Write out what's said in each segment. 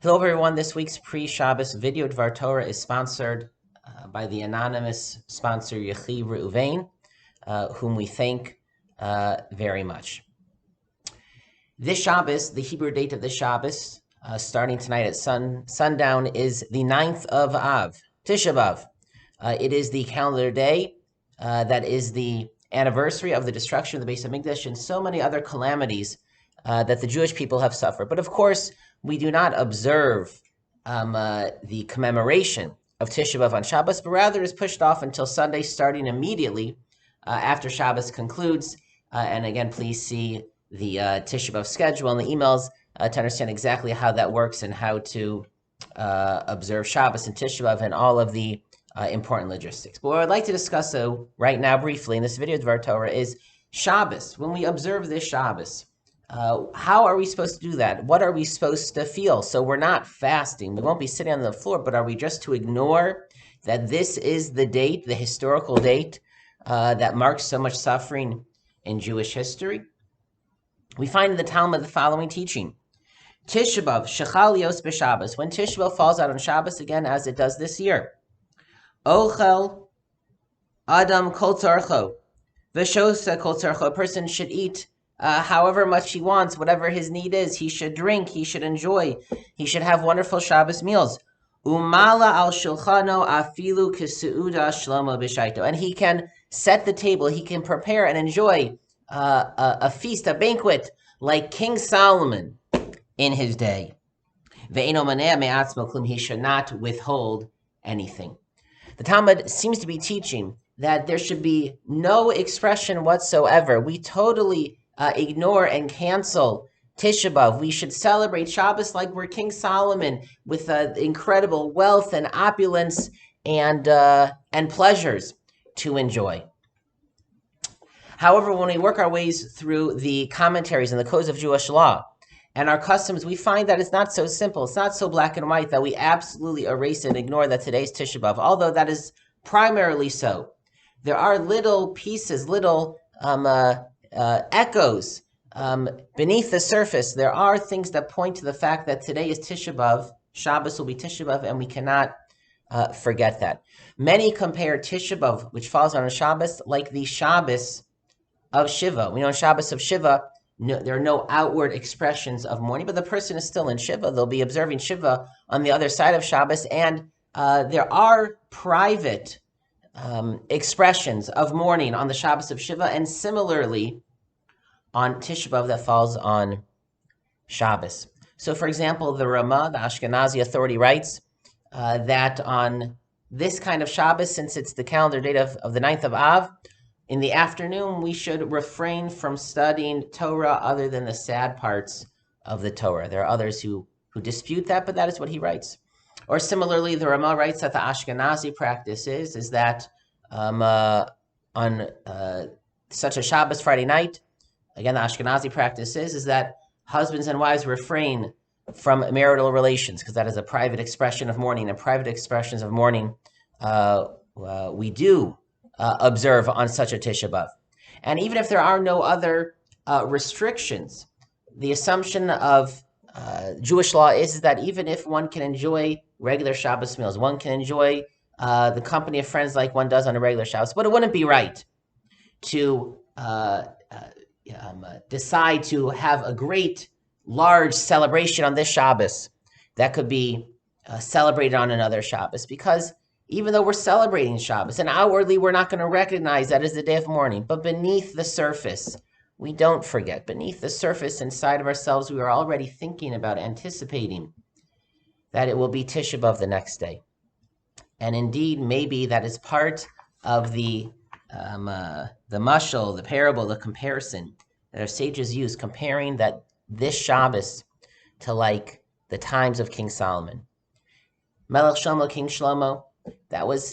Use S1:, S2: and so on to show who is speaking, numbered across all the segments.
S1: Hello everyone, this week's pre-Shabbos video Dvar Torah is sponsored by the anonymous sponsor Yechi Reuven, whom we thank very much. This Shabbos, the Hebrew date of this Shabbos, starting tonight at sundown, is the 9th of Av, Tisha B'Av. It is the calendar day that is the anniversary of the destruction of the Beis Hamikdash and so many other calamities that the Jewish people have suffered. But of course, we do not observe the commemoration of Tisha B'Av on Shabbos, but rather is pushed off until Sunday, starting immediately after Shabbos concludes. And again, please see the Tisha B'Av schedule and the emails to understand exactly how that works and how to observe Shabbos and Tisha B'Av and all of the important logistics. But what I'd like to discuss right now briefly in this video, Dvar Torah, is Shabbos. When we observe this Shabbos, how are we supposed to do that? What are we supposed to feel? So we're not fasting. We won't be sitting on the floor, but are we just to ignore that this is the date, the historical date that marks so much suffering in Jewish history? We find in the Talmud the following teaching. Tisha B'Av, Shechal Yos B'Shabbos. When Tisha B'Av falls out on Shabbos, again, as it does this year. Ochel Adam Kol Tzarcho. V'shosa Kol Tzarcho. A person should eat however much he wants, whatever his need is. He should drink, he should enjoy, he should have wonderful Shabbos meals. Umala al shulchano afilu keseuda shlomo b'shaito. And he can set the table, he can prepare and enjoy a feast, a banquet, like King Solomon in his day. Ve'eno maneh me'atzmo klum. He should not withhold anything. The Talmud seems to be teaching that there should be no expression whatsoever. We totally ignore and cancel Tisha B'Av. We should celebrate Shabbos like we're King Solomon, with incredible wealth and opulence and pleasures to enjoy. However, when we work our ways through the commentaries and the codes of Jewish law and our customs, we find that it's not so simple. It's not so black and white that we absolutely erase and ignore that today's Tisha B'Av, although that is primarily so. There are little pieces, little echoes beneath the surface. There are things that point to the fact that today is Tisha B'Av, Shabbos will be Tisha B'Av, and we cannot forget that. Many compare Tisha B'Av, which falls on a Shabbos, like the Shabbos of Shiva. We know in Shabbos of Shiva, there are no outward expressions of mourning, but the person is still in Shiva. They'll be observing Shiva on the other side of Shabbos, and there are private expressions of mourning on the Shabbos of Shiva, and similarly on Tisha B'Av that falls on Shabbos. So, for example, the Ramah, the Ashkenazi authority, writes that on this kind of Shabbos, since it's the calendar date of the 9th of Av, in the afternoon we should refrain from studying Torah other than the sad parts of the Torah. There are others who dispute that, but that is what he writes. Or similarly, the Ramah writes that the Ashkenazi practice is that on such a Shabbos Friday night, again, the Ashkenazi practice is that husbands and wives refrain from marital relations, because that is a private expression of mourning, and private expressions of mourning we do observe on such a Tisha B'Av. And even if there are no other restrictions, the assumption of Jewish law is that even if one can enjoy regular Shabbos meals, one can enjoy the company of friends like one does on a regular Shabbos, but it wouldn't be right to decide to have a great, large celebration on this Shabbos that could be celebrated on another Shabbos, because even though we're celebrating Shabbos, and outwardly we're not going to recognize that as the day of mourning, but beneath the surface, we don't forget. Beneath the surface, inside of ourselves, we are already thinking about, anticipating that it will be Tisha B'Av the next day. And indeed, maybe that is part of the mashal, the parable, the comparison that our sages use, comparing that this Shabbos to like the times of King Solomon. Melech Shlomo, King Shlomo,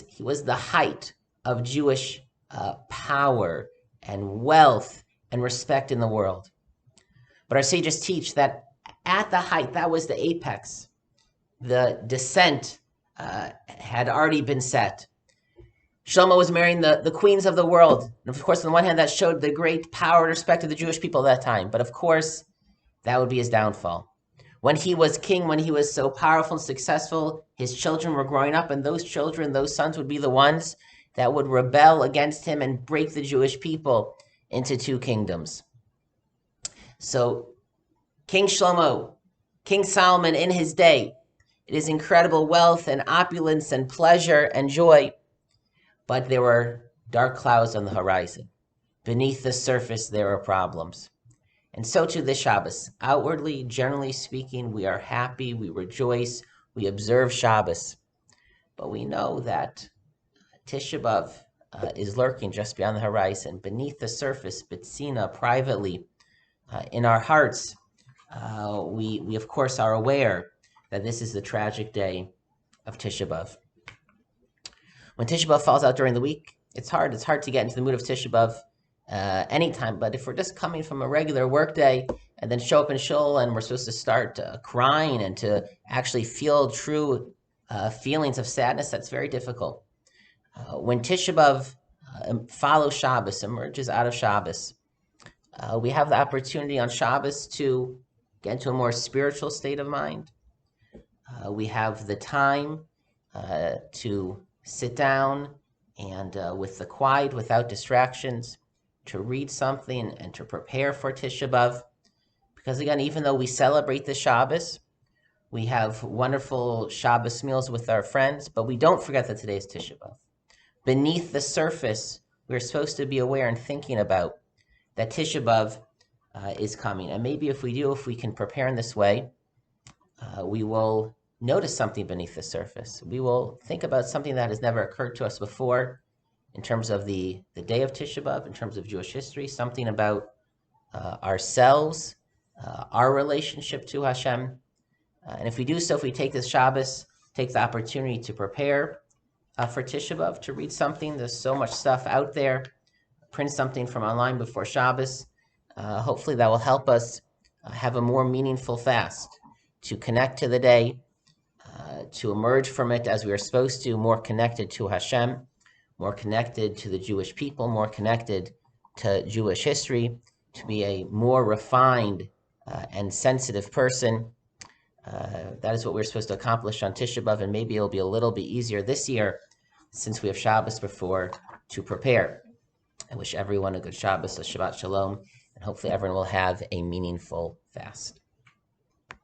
S1: he was the height of Jewish power and wealth and respect in the world. But our sages teach that at the height, that was the apex. The descent had already been set. Shlomo was marrying the queens of the world. And of course, on the one hand, that showed the great power and respect of the Jewish people at that time. But of course, that would be his downfall. When he was king, when he was so powerful and successful, his children were growing up, and those children, those sons would be the ones that would rebel against him and break the Jewish people into two kingdoms. So King Shlomo, King Solomon in his day, it is incredible wealth and opulence and pleasure and joy, but there were dark clouds on the horizon. Beneath the surface, there are problems. And so too this Shabbos. Outwardly, generally speaking, we are happy, we rejoice, we observe Shabbos. But we know that Tisha B'Av is lurking just beyond the horizon. Beneath the surface, Bitsina, privately, in our hearts, we of course are aware that this is the tragic day of Tisha B'Av. When Tisha B'Av falls out during the week, it's hard to get into the mood of Tisha B'Av anytime, but if we're just coming from a regular work day and then show up in shul and we're supposed to start crying and to actually feel true feelings of sadness, that's very difficult. When Tisha B'Av follows Shabbos, emerges out of Shabbos, we have the opportunity on Shabbos to get into a more spiritual state of mind. We have the time to sit down and with the quiet, without distractions, to read something and to prepare for Tisha B'Av. Because again, even though we celebrate the Shabbos, we have wonderful Shabbos meals with our friends, but we don't forget that today is Tisha B'Av. Beneath the surface, we're supposed to be aware and thinking about that Tisha B'Av is coming. And maybe if we can prepare in this way, we will notice something beneath the surface. We will think about something that has never occurred to us before in terms of the day of Tisha B'Av, in terms of Jewish history, something about ourselves, our relationship to Hashem. And if we do so, if we take this Shabbos, take the opportunity to prepare for Tisha B'Av, to read something, there's so much stuff out there, print something from online before Shabbos, hopefully that will help us have a more meaningful fast, to connect to the day, to emerge from it as we are supposed to, more connected to Hashem, more connected to the Jewish people, more connected to Jewish history, to be a more refined and sensitive person. That is what we're supposed to accomplish on Tisha B'Av, and maybe it'll be a little bit easier this year since we have Shabbos before to prepare. I wish everyone a good Shabbos, a Shabbat Shalom, and hopefully everyone will have a meaningful fast.